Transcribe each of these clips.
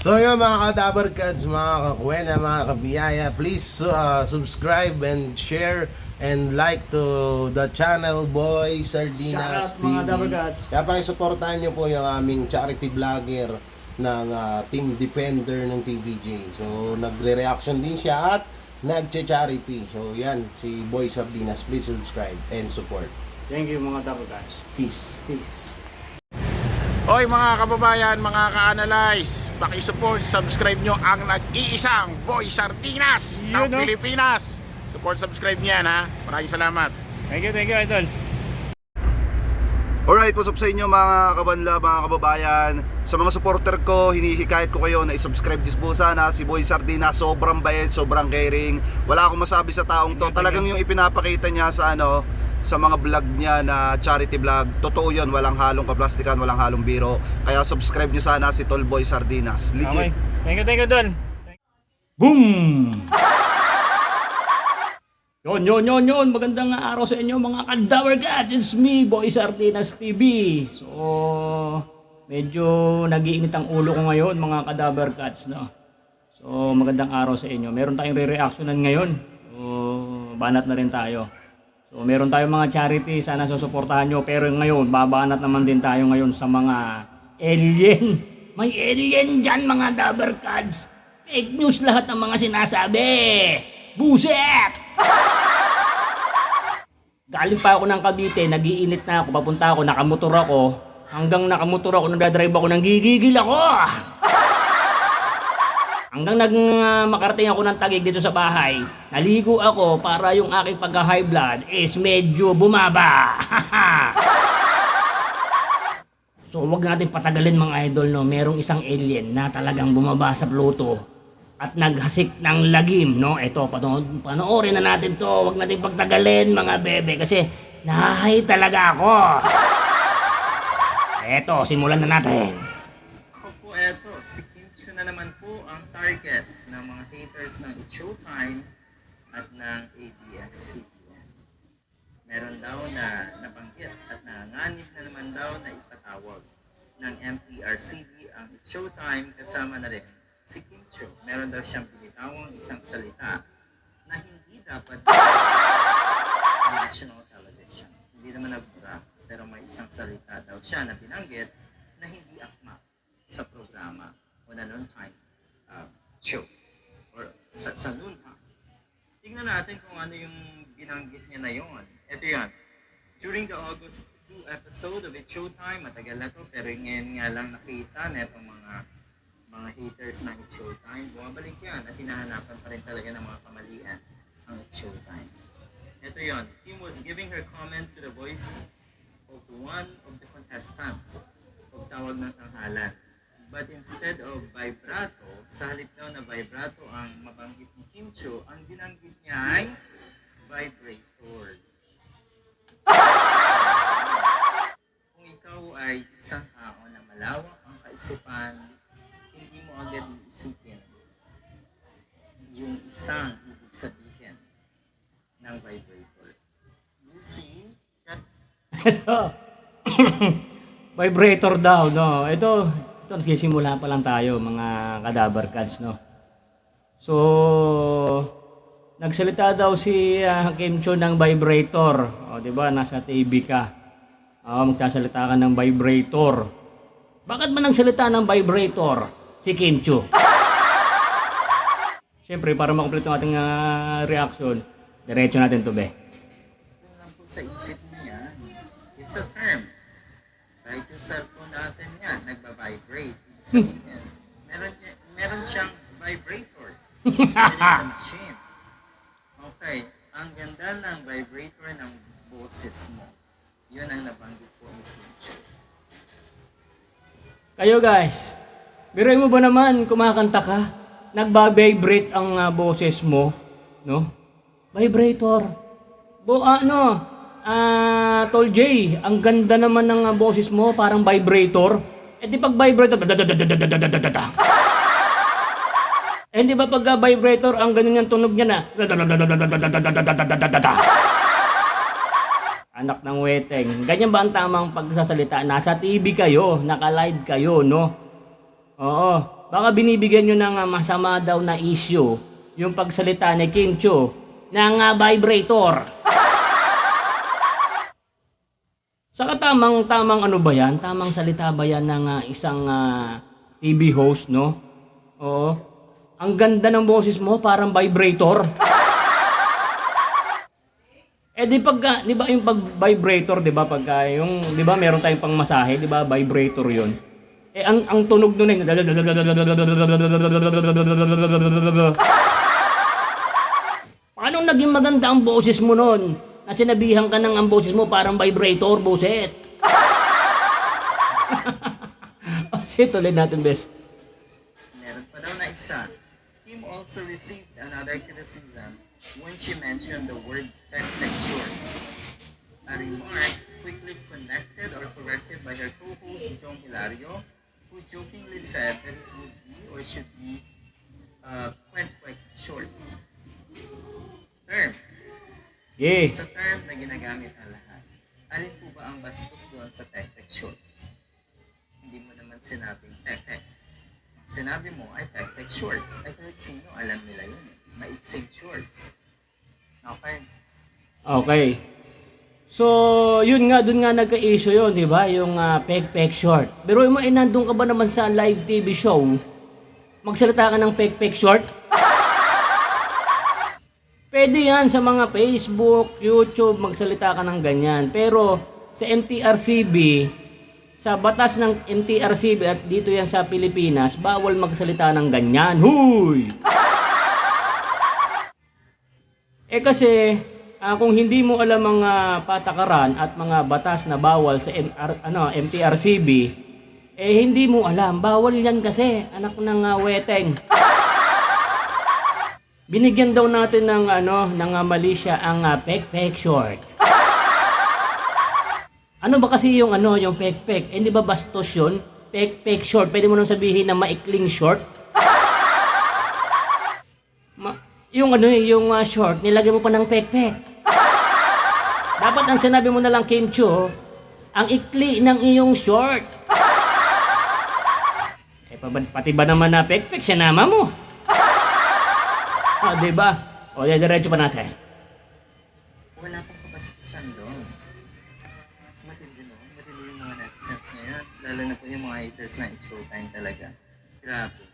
So yun mga ka-Dabber Cats, mga kakwena, mga kabiyaya, please subscribe and share and like to the channel Boy Sardinas Shout out, mga TV. Dabber Cats. Kaya pakisuportahan nyo po yung aming charity vlogger ng Team Defender ng TVJ. So nagre-reaction din siya at nagche-charity. So yan, si Boy Sardinas. Please subscribe and support. Thank you mga Dabber Cats. Peace. Peace. Hoy mga kababayan, mga ka-analyze, paki-support, subscribe nyo ang nag-iisang Boy Sardinas ng Yun, no? Pilipinas. Support, subscribe niyan ha. Maraming salamat. Thank you, Idol. Alright, what's up sa inyo mga kabanla, mga kababayan. Sa mga supporter ko, hinihikayat ko kayo na i-subscribe nyo po sana si Boy Sardinas. Sobrang bait, sobrang caring. Wala akong masabi sa taong to. Talagang yung ipinapakita niya sa mga vlog niya na charity vlog, totoo yun, walang halong kaplastikan, walang halong biro. Kaya subscribe nyo sana si Tol Boy Sardinas. Legit. Okay. Thank you, Idol. Boom! Yon. Magandang araw sa inyo mga ka-Dabber Cats. It's me, Boy Sardinas TV. So, medyo nag-iinit ang ulo ko ngayon mga ka-Dabber Cats, no? So, magandang araw sa inyo. Meron tayong re-reactionan ngayon. So, banat na rin tayo. So, meron tayong mga charity. Sana susuportahan nyo. Pero ngayon, babanat naman din tayo ngayon sa mga alien. May alien dyan mga Dabber Cats. Fake news lahat ng mga sinasabi. Buset! Galing pa ako ng Cavite, nagiinit na ako, papunta ako, nakamotor ako. Hanggang nakamotor ako, nagdadrive ako, nanggigigil ako. Hanggang makarating ako ng Taguig dito sa bahay, naligo ako para yung aking pagka-high blood is medyo bumaba. So wag natin patagalin mga idol, no? Merong isang alien na talagang bumaba sa Pluto at naghasik ng lagim, no? Ito, panoorin na natin to. Wag natin pagtagalin mga bebe kasi nahahay talaga ako. Eto, simulan na natin. Ako po eto, si Kim Chiu na naman po ang target ng mga haters ng It's Showtime at ng ABS-CBN. Meron daw na nabanggit at nanganib na naman daw na ipatawag ng MTRCB ang It's Showtime kasama na rin si Kim Chiu. Meron daw siyang binitawang isang salita na hindi dapat na national television. Hindi naman nagbura, pero may isang salita daw siya na binanggit na hindi akma sa programa o na noontime show or sa noontime. Tingnan natin kung ano yung binanggit niya na yon. Ito yan. During the August 2 episode of It's Showtime, matagal na to, pero ngayon nga lang nakita na itong mga haters ng It's Showtime. Bumabalik yan at hinahanapan pa rin talaga ng mga kamalian ang It's Showtime. Ito yon. Kim was giving her comment to the voice of one of the contestants o tawag ng tanghalan. But instead of vibrato, sa halip daw na vibrato ang mabanggit ni Kim Chiu, ang binanggit niya ay vibrator. Kung ikaw ay isang tao na malawak ang kaisipan, hindi mo agad iisipin yung isang ibig sabihin ng vibrator. You see, Ito, vibrator daw, no? Ito, nagsisimula pa lang tayo, mga ka-Dabber Cats, no? So, nagsalita daw si Kim Chiu ng vibrator. O, di ba? Nasa TV ka. Magsasalita ka ng vibrator. Bakit ba nagsalita ng vibrator si Kim Chiu? Siyempre, para makumpleto ang ating reaction, diretso natin to, be. kung lang po sa isip niya, it's a term. Kahit yung cellphone natin yan, nagba-vibrate. Ibig sabihin, meron siyang vibrator. Pwede na machine. Okay, ang ganda ng vibrator ng boses mo. Yun ang nabanggit po ni Kim Chiu. Kayo guys, biruin mo ba naman kumakanta ka? Nagba-vibrate ang boses mo, no? Vibrator. Tol J, ang ganda naman ng boses mo, parang vibrator. Eh di pag vibrator, eh di ba pag vibrator, ang ganun yung tunog niya na. Anak ng weteng. Ganyan ba ang tamang pagsasalita? Nasa TV kayo, naka-live kayo, no? Oo. baka binibigyan nyo ng masama daw na issue yung pagsalita ni Kim Chiu ng vibrator. Saka tamang ano ba yan? Tamang salita ba yan ng isang TV host, no? Oo. Ang ganda ng boses mo, parang vibrator. Di pagka, di ba yung pag-vibrator, di ba? Pagka yung, di ba meron tayong pangmasahe, di ba? Vibrator yun. Ang tunog nun eh. Paano naging maganda ang boses mo nun? Na sinabihan ka ng ang boses mo parang vibrator, boset. Sige, tuloy natin, bes. Meron pa daw na isa. Kim also received another criticism when she mentioned the word perfect shorts. A remark quickly connected or corrected by her co-host Jong Hilario, who jokingly said that it would be or should be kwek shorts. Term. Okay. Sa term na ginagamit ang lahat. Alin po ba ang bastos doon sa pek-pek shorts? Hindi mo naman sinabing pek-pek. Sinabi mo ay pek-pek shorts. Ay kahit sino alam nila yun. Maiksing shorts. Okay. Okay. So, yun nga, dun nga nagka-issue yun, di ba? Yung pek-pek short. Pero mo, nandun ka ba naman sa live TV show? Magsalita ka ng pek-pek short? Pwede yan sa mga Facebook, YouTube, magsalita ka ng ganyan. Pero sa MTRCB, sa batas ng MTRCB at dito yan sa Pilipinas, bawal magsalita ng ganyan. Huy! Kasi kung hindi mo alam mga patakaran at mga batas na bawal sa MTRCB, hindi mo alam. Bawal yan kasi, anak ng weteng. Binigyan daw natin ng mali siya ang pek-pek short. Ano ba kasi yung yung pek-pek? Hindi ba bastos yun? Pek-pek short. Pwede mo nang sabihin na maikling short? Yung short, nilagay mo pa ng pek-pek. Dapat ang sinabi mo na lang, Kim Chiu, ang ikli ng iyong short. Pati ba naman na pek-pek, sinama mo? Diba? Diretso pa natin. Wala pang kabastusan doon. Matindi no? Matindi yung mga netizens ngayon. Lalo na po yung mga haters na it's showtime talaga. Grabe.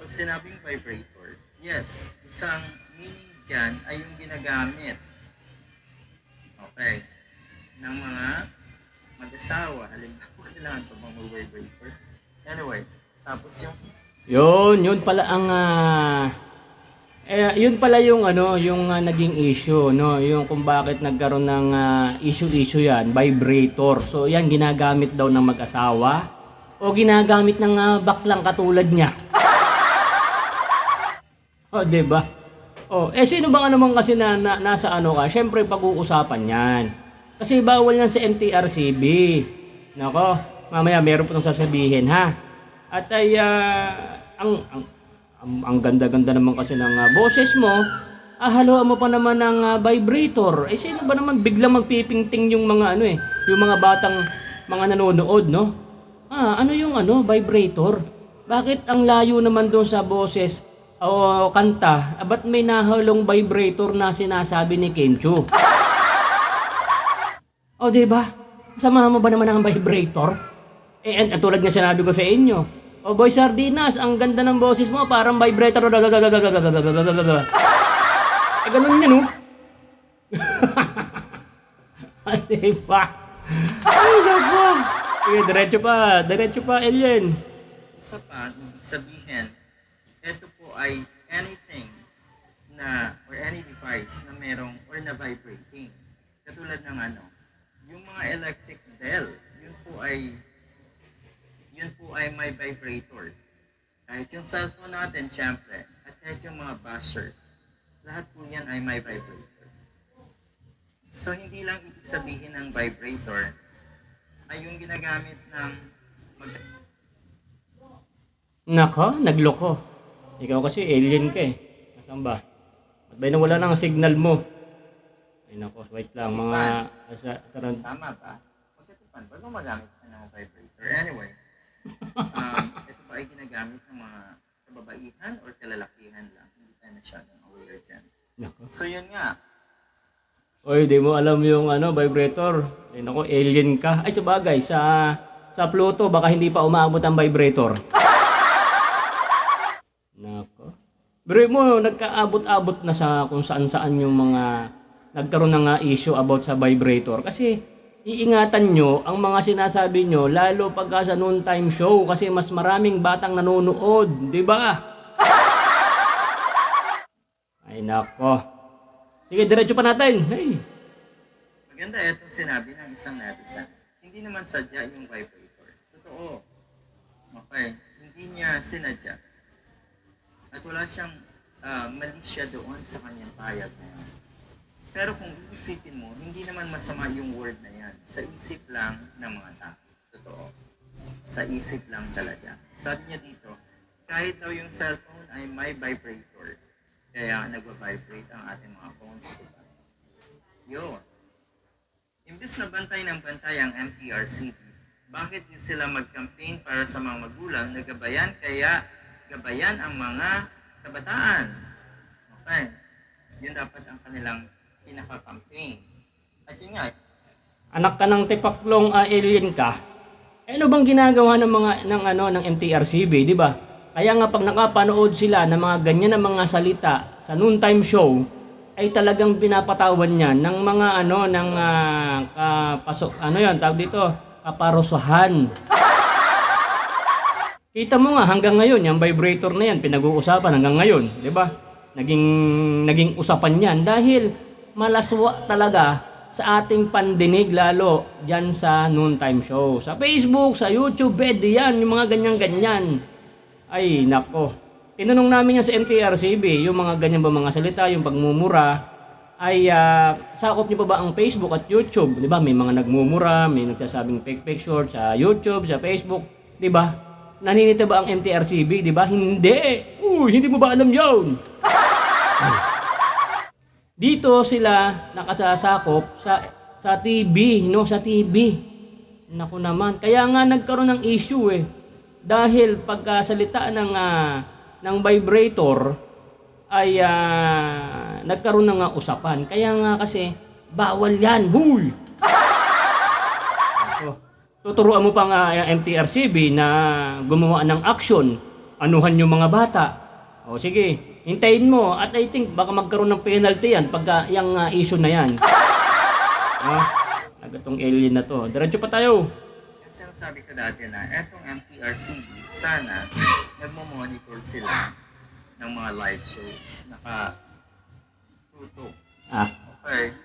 Pag sinabing vibrator, yes, isang meaning dyan ay yung ginagamit. Okay. Ng mga mag-asawa. Halimbawa, kailangan pa bang mag-vibrator? Anyway, tapos Yun pala ang yun pala yung yung naging issue, no, yung kung bakit nagkaroon ng issue yan, vibrator. So yan ginagamit daw ng mag-asawa o ginagamit ng baklang katulad niya. Di ba? Sino bang naman kasi nasa ka? Syempre pag-uusapan yan. Kasi bawal yan sa MTRCB. Nako, mamaya meron po itong sasabihin, ha? At ay ang ganda-ganda naman kasi ng boses mo, haluan mo pa naman ng vibrator. Sino ba naman biglang magpipingting yung mga yung mga batang mga nanonood, no? Ano yung vibrator? Bakit ang layo naman doon sa boses o kanta? Ba't may nahalong vibrator na sinasabi ni Kim Chiu? Diba? Samahan mo ba naman ang vibrator? Tulad nga sinabi ko sa inyo, Boy Sardinas, ang ganda ng boses mo, parang vibrator. Ganun yun, Diba? Ay, naku. Diretso pa, alien. isa pa, sabihin, ito po ay anything or any device na merong or na vibrating. Katulad ng yung mga electric bell, yun po ay may vibrator. Kahit yung cellphone natin, syempre, at kahit yung mga buzzer, lahat po yan ay may vibrator. So, hindi lang ibig sabihin ng vibrator ay yung ginagamit ng Nako, nagloko. Ikaw kasi alien ka Nasaan ba? Ba't ba nawala ng signal mo? Ay nako, wait lang. Tama ba? Pagkatipan, bago magamit ka ng vibrator. Anyway, ito ba ay ginagamit ng mga masyadong aware dyan. Nako. So yun nga, Oy, di mo alam yung vibrator. Ay nako, alien ka. Ay sabagay, sa Pluto baka hindi pa umaabot ang vibrator. Nako. Pero mo nagkaabot-abot na sa kung saan-saan yung mga nagkaroon ng issue about sa vibrator kasi iingatan nyo ang mga sinasabi nyo lalo pagka sa noontime show kasi mas maraming batang nanonood, di ba? Ay nako. Sige, diretso pa natin. Hey. maganda itong sinabi ng isang netizen. Hindi naman sadya yung vibrator. Totoo. Okay. Hindi niya sinadya. At wala siyang mali siya doon sa kanyang payag na yan. Pero kung iisipin mo, hindi naman masama yung word na yan. Sa isip lang ng mga tao. Totoo. Sa isip lang talaga. Sabi niya dito, kahit daw yung cellphone ay may vibrator, kaya nagwa-vibrate ang ating mga phones, diba? Yun. Imbis na bantay ng bantay ang MTRCB, bakit din sila mag-campaign para sa mga magulang na gabayan ang mga kabataan? Okay. Yun dapat ang kanilang pinaka-campaign. At yun nga, Anak ka ng tipaklong alien ka. Eh, ano bang ginagawa ng mga ng MTRCB, di ba? Kaya nga pag nakapanood sila ng mga ganyan na mga salita sa noontime show, ay talagang pinapatawan niya ng mga tawag dito, kaparusahan. Kita mo nga hanggang ngayon, yung vibrator na yan, pinag-uusapan hanggang ngayon, di ba? Naging usapan yan dahil malaswa talaga sa ating pandinig lalo dyan sa noontime show. Sa Facebook, sa YouTube, pwede yan, yung mga ganyan-ganyan. Ay, nako. Tinanong namin yan sa MTRCB, yung mga ganyan ba mga salita, yung pagmumura, ay sakop niyo pa ba ang Facebook at YouTube? Di ba? May mga nagmumura, may nagsasabing fake picture sa YouTube, sa Facebook, di ba? Naninita ba ang MTRCB, di ba? Hindi! Hindi mo ba alam yun? Dito sila nakasasakop sa TV, no? Sa TV. Naku naman. Kaya nga nagkaroon ng issue eh. Dahil pagkasalita ng vibrator ay nagkaroon ng usapan. Kaya nga kasi bawal yan. Huy! Tuturuan mo pa nga MTRCB na gumawa ng action. Anuhan yung mga bata. O sige, hintayin mo. At I think baka magkaroon ng penalty yan pagka yung issue na yan. Nagatong alien na to. Diretso pa tayo. yung sinasabi ko dati na etong MTRCB, sana nagmo-monitor sila ng mga live shows. Nakatutok. Okay.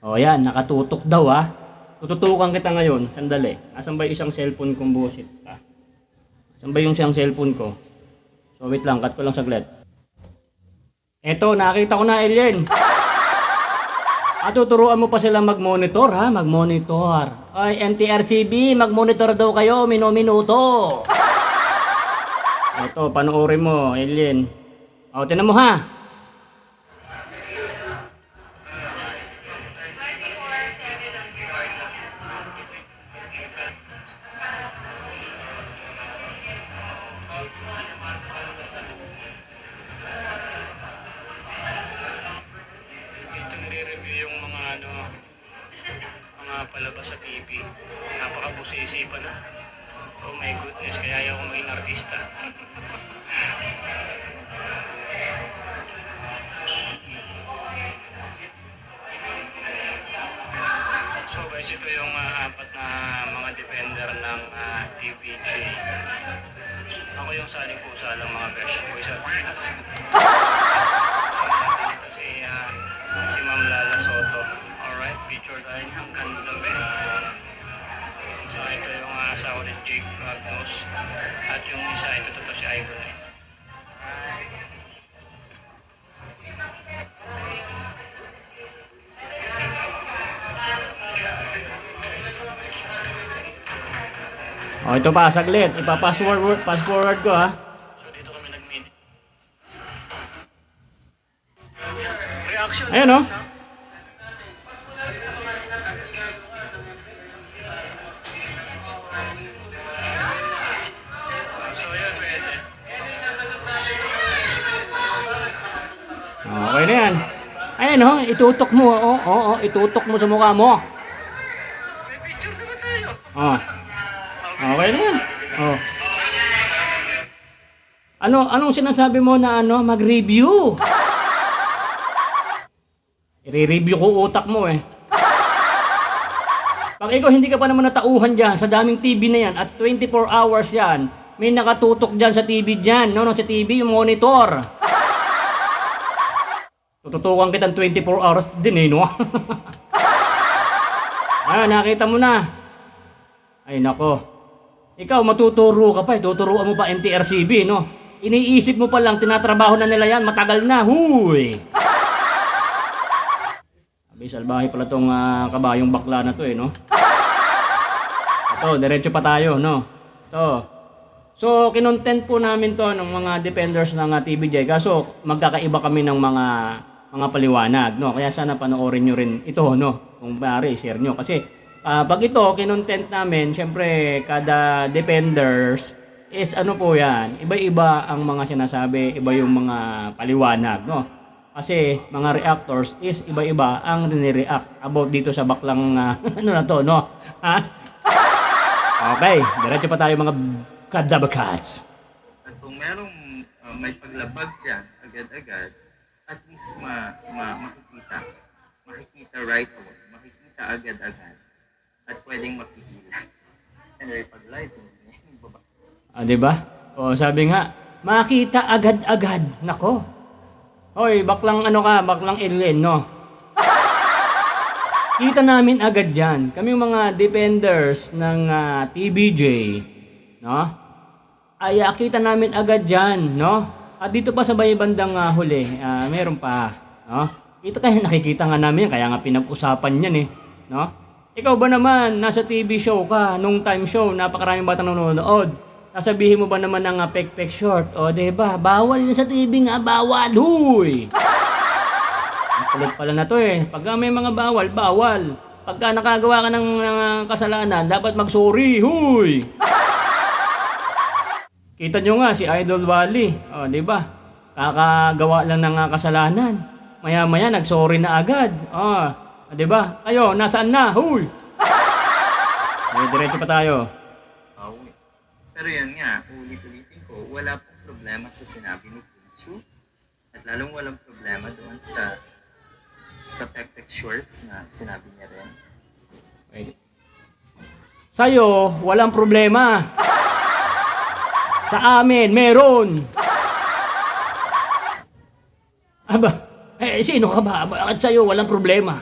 O yan, nakatutok daw Tututukan kita ngayon. Sandali. Asan ba yung isang cellphone kong busit? Asan ba yung isang cellphone ko? So wait lang, cut ko lang saglit. Eto, nakita ko na alien. Tuturuan mo pa sila mag-monitor mag-monitor. Ay, MTRCB, mag-monitor daw kayo, minuto. Eto, panoorin mo, alien. O, tinan mo ha. Yung mga palabas sa TV. Napakabusisi pa na. Oh my goodness, kaya ayaw ko maging artista. So guys, ito yung apat na mga defender ng TVJ. Ako yung saling pusa lang mga besh. Boys at Pinas. Si Ma'am Lala Soto. Alright, picture tayo niya. Ang ganda ba? So ito yung asawa ni Jake Magnus. At yung isa, ito si Ivan. Oh, ito pa, saglit. Ipa-pass forward ko So dito kami nag-meet. Reaction. Ayun So yan, pwede. Okay na yan. Ayan ho, itutok mo. Oo, itutok mo sa mukha mo. May picture naman tayo. Okay na yan. Anong sinasabi mo na mag-review? I-review ko utak mo eh. Pag ikaw hindi ka pa naman natauhan dyan sa daming TV na yan at 24 hours yan, may nakatutok dyan sa TV dyan, sa TV yung monitor. Tututukan kitang 24 hours din no? Nakita mo na. Ay nako. Ikaw matuturo ka pa, tuturuan mo pa MTRCB, no? Iniisip mo pa lang, tinatrabaho na nila yan, matagal na, huy! Abay, salbahe pala tong kabayong bakla na to no? Ito, diretso pa tayo, no? Ito. So, kinontent po namin to ng mga defenders ng TVJ, kaso magkakaiba kami ng mga paliwanag, no? Kaya sana panoorin nyo rin ito, no? Kung maaari, share nyo. Kasi, pag ito, kinontent namin, syempre, kada defenders is po yan, iba-iba ang mga sinasabi, iba yung mga paliwanag, no? Kasi mga reactors is iba-iba ang nire-react about dito sa baklang na to, no? Ha? Okay, diretso pa tayo mga Kadabar Cats. At kung merong may paglabag dyan, agad-agad, at least makikita right away, makikita agad-agad, at pwedeng mapigilan. Anyway, pag live, hindi na yung baba. Diba? Sabi nga, makita agad-agad. Nako. Hoy, baklang baklang alien, no? Kita namin agad dyan. Kami yung mga defenders ng TVJ, no? Ay, kita namin agad dyan, no? At dito pa sa bandang huli, meron pa, no? Ito kaya nakikita nga namin, kaya nga pinag-usapan yan no? Ikaw ba naman, nasa TV show ka, nung time show, napakaraming batang nanonood. Sasabihin mo ba naman ng pek-pek short? Diba? Bawal yun sa TV nga, bawal, huy! Ang kulit pala na to Pagka may mga bawal, bawal. Pagka nakagawa ka ng kasalanan, dapat mag-sorry, huy! Kita nyo nga si Idol Wally, diba? Kakagawa lang ng kasalanan. Maya-maya, nag-sorry na agad. Diba? Kayo, nasaan na? Huy! Diretso pa tayo. Pero yun nga, ulit-ulitin ko, wala pong problema sa sinabi ni Kinchu. At lalong walang problema doon sa pek-pek shorts na sinabi niya rin. Wait. Sa'yo, walang problema. Sa amin, meron. Sino ka ba? Bakit sa'yo walang problema?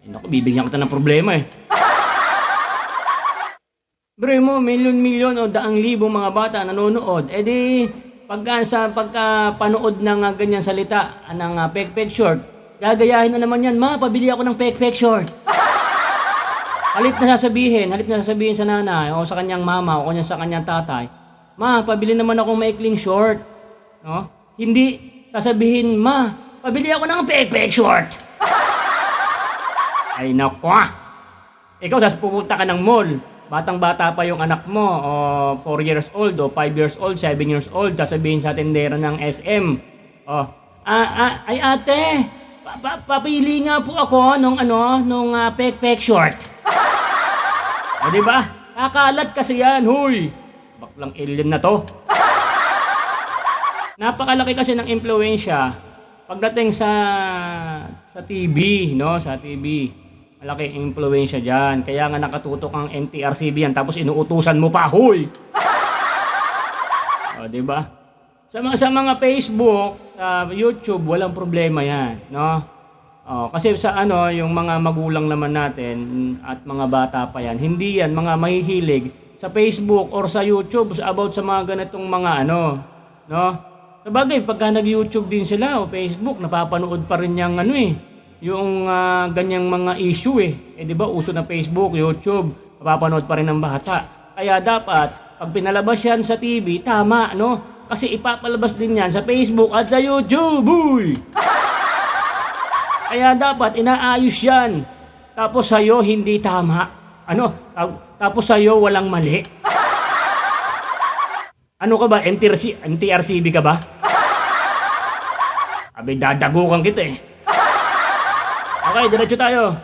Naku, bibigyan kita ng problema Bro mo, milyon-milyon o daang libong mga bata nanonood. Pagka panood ng ganyan salita ng pek-pek short, gagayahin na naman yan, pabili ako ng pek-pek short. Halip na sasabihin sa nanay o sa kanyang mama o sa kanyang tatay, pabili naman akong maikling short. No? Hindi sasabihin, pabili ako ng pek-pek short. Ay nako. Ikaw, pupunta ka ng mall. Batang-bata pa yung anak mo, 4 years old, 5 years old, 7 years old, sasabihin sa tindera ng SM. Ay ate, papili nga po ako nung pek-pek short. Diba? Kakalat kasi yan, huy. Baklang alien na to. Napakalaki kasi ng impluwensya pagdating sa TV, no? Sa TV. Malaki impluwensya dyan. Kaya nga nakatutok ang MTRCB yan. Tapos inuutusan mo pa, huy! Diba? Sa mga Facebook, sa YouTube, walang problema yan. No? Kasi sa yung mga magulang naman natin at mga bata pa yan, hindi yan mga mahihilig sa Facebook or sa YouTube about sa mga ganitong mga no? Sabagay, pagka nag-YouTube din sila o Facebook, napapanood pa rin yung yung ganyang mga issue di ba uso na Facebook, YouTube, mapapanood pa rin ng bata. Kaya dapat pag pinalabas yan sa TV, tama, no? Kasi ipapalabas din yan sa Facebook at sa YouTube, boy. Kaya dapat inaayos yan. Tapos sa'yo hindi tama. Tapos sa'yo walang mali. Ano ka ba? MTRCB ka ba? Abi, dadagukan kita eh. Okay, diretso tayo.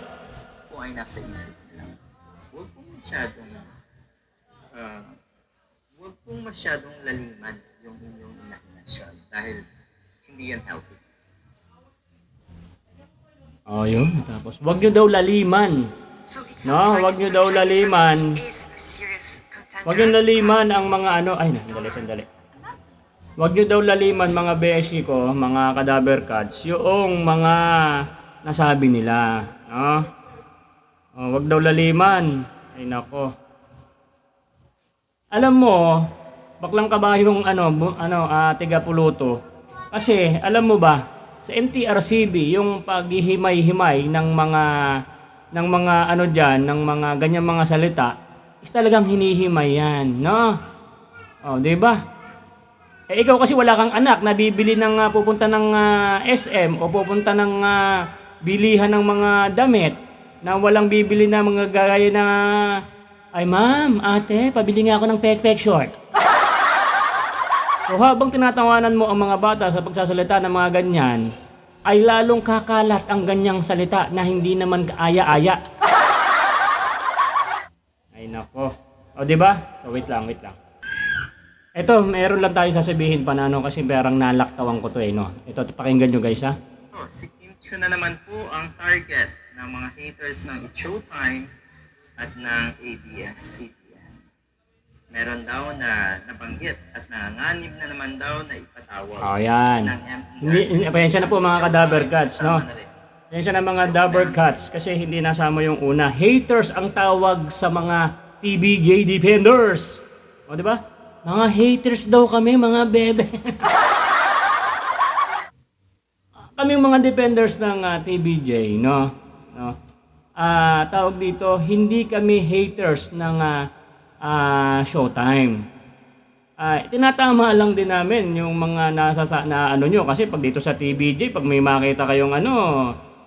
Po ay nasa isip lang. Huwag pong masyadong huwag pong masyadong laliman yung inyong imahinasyon dahil hindi yan healthy. Oh, yun. Tapos, wag nyo daw laliman. No, wag nyo daw laliman. Wag nyo laliman ang mga ano. Ay, sandali. Wag nyo daw laliman mga beshi ko, mga cadaver cats, yung mga nasabi nila. No? Oh, wag daw laliman. Ay, nako. Alam mo, baklang kabayong tiga puluto. Kasi, alam mo ba, sa MTRCB, yung paghihimay-himay ng mga ano diyan, ng mga ganyang mga salita, is talagang hinihimay yan, no? Oh, 'di ba? Eh ikaw kasi wala kang anak na bibili ng pupunta ng SM o pupunta ng bilihan ng mga damit na walang bibili na mga gaya na ay ma'am, ate, pabili nga ako ng pek-pek short. So habang tinatawanan mo ang mga bata sa pagsasalita ng mga ganyan, ay lalong kakalat ang ganyang salita na hindi naman kaaya-aya. Ay nako. O di ba? So wait lang. Ito, meron lang tayo sasabihin pa na kasi parang nalaktawan ko to no. Ito, pakinggan nyo guys ha. Si Kim Chiu na naman po ang target ng mga haters ng It's Showtime at ng ABS-CBN. Meron daw na nabanggit at nanganib na naman daw na ipatawag Oh, yan. ng MTRCB. Pasensya na po mga cadaver cats, no? Pasensya na mga cadaver cats kasi hindi nasama yung una. Haters ang tawag sa mga TBJ defenders. O, di ba? Mga haters daw kami, mga bebe. Kaming mga defenders ng TBJ, no? Tawag dito, hindi kami haters ng Showtime. Tinatama lang din namin yung mga na ano nyo kasi pag dito sa TBJ, pag may makita kayong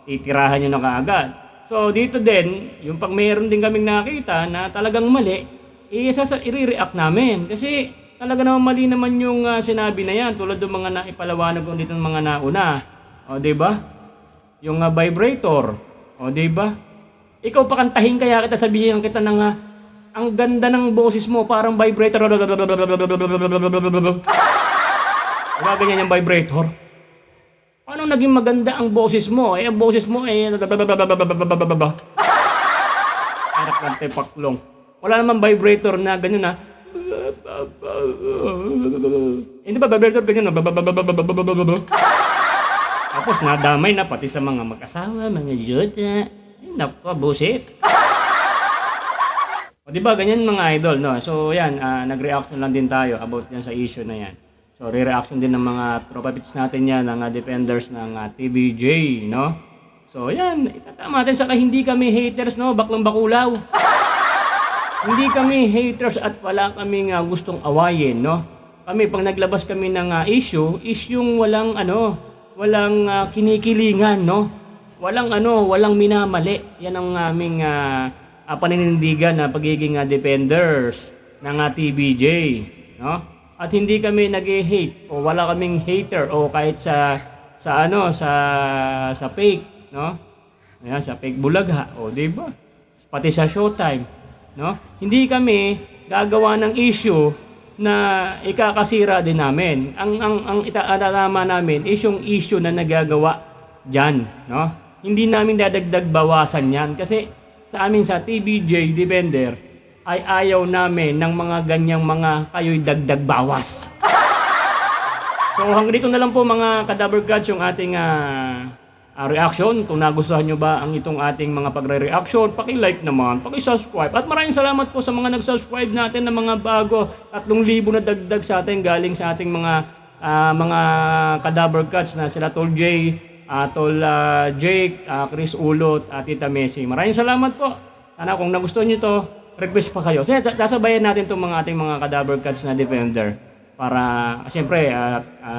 titirahan nyo na kaagad. So dito din, yung pag mayroon din kaming nakita na talagang mali, i-react namin kasi talaga naman mali naman yung sinabi na yan tulad ng mga naipalawanag ko dito ng mga nauna. O di ba? Yung vibrator. O di ba? Ikaw pa kantahin kaya kita sabihin kita ng ang ganda ng boses mo, parang vibrator. Diba ganyan yung vibrator? Paano naging maganda ang boses mo? Ang boses mo parang kantepaklong. Wala naman vibrator na ganyan na. Hindi ba vibrator ganyan na? Tapos nadamay na pati sa mga mag-asawa, mga yuta. Nako, busit. O diba, ganyan mga idol, no? So yan, nag-reaction lang din tayo about yan sa issue na yan. So re-reaction din ng mga tropa pits natin yan, ng defenders ng TBJ, no? So yan, itatama natin saka hindi kami haters, no? Baklang bakulaw. Hindi kami haters at wala kaming gustong awayin, no? Kami, pag naglabas kami ng issue, is yung walang kinikilingan, no? Walang minamali. Yan ang aming paninindigan na pagiging defenders ng TBJ, no? At hindi kami nag-hate o wala kaming hater o kahit sa fake, no? Ayan, sa fake bulagha, o di ba? Pati sa Showtime, no? Hindi kami gagawa ng issue na ikakasira din namin. Ang itatama namin is yung issue na nagagawa diyan, no? Hindi namin dadagdag bawasan 'yan kasi sa amin sa TBJ Defender ay ayaw namin ng mga ganyang mga kayo'y dagdag bawas. So hanggang dito na lang po mga cadaver gods yung ating reaction. Kung nagustuhan nyo ba ang itong ating mga pagre-reaction, paki-like naman, paki-subscribe. At maraming salamat po sa mga nag-subscribe natin na mga bago. 3,000 na dagdag sa atin galing sa ating mga cadaver gods na sila Tol J, Tol Jake, Chris Ulot, at Tita Messi. Maraming salamat po. Sana kung nagustuhan nyo to, request pa kayo. Kasi sasabayan natin itong mga ating mga cadaver cats na defender. Para, siyempre,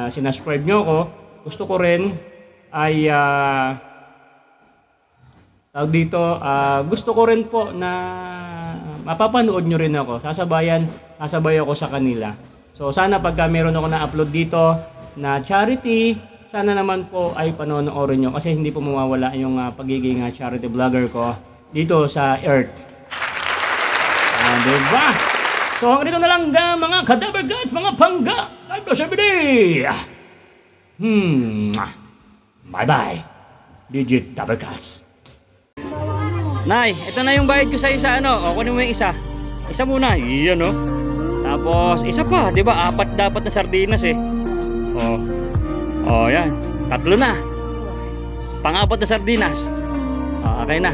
sinascribe nyo ako. Gusto ko rin ay, tawag dito, gusto ko rin po na mapapanood nyo rin ako. Sasabay ako sa kanila. So, sana pagka meron ako na-upload dito na charity, sana naman po ay panonoorin nyo kasi hindi po mawawala yung pagiging charity vlogger ko dito sa Earth. Diba? So hanggang dito na lang mga Cadaver Gods, mga pangga. God bless every day. Bye-bye. Digit Daber Gods. Nay, ito na yung bayad ko sa isa, ano? O, kunin mo yung isa. Isa muna, iyan, no? Tapos, isa pa, di ba? 4 dapat na sardinas, eh. Yan. 3 na. Pang-4 na sardinas. Okay na.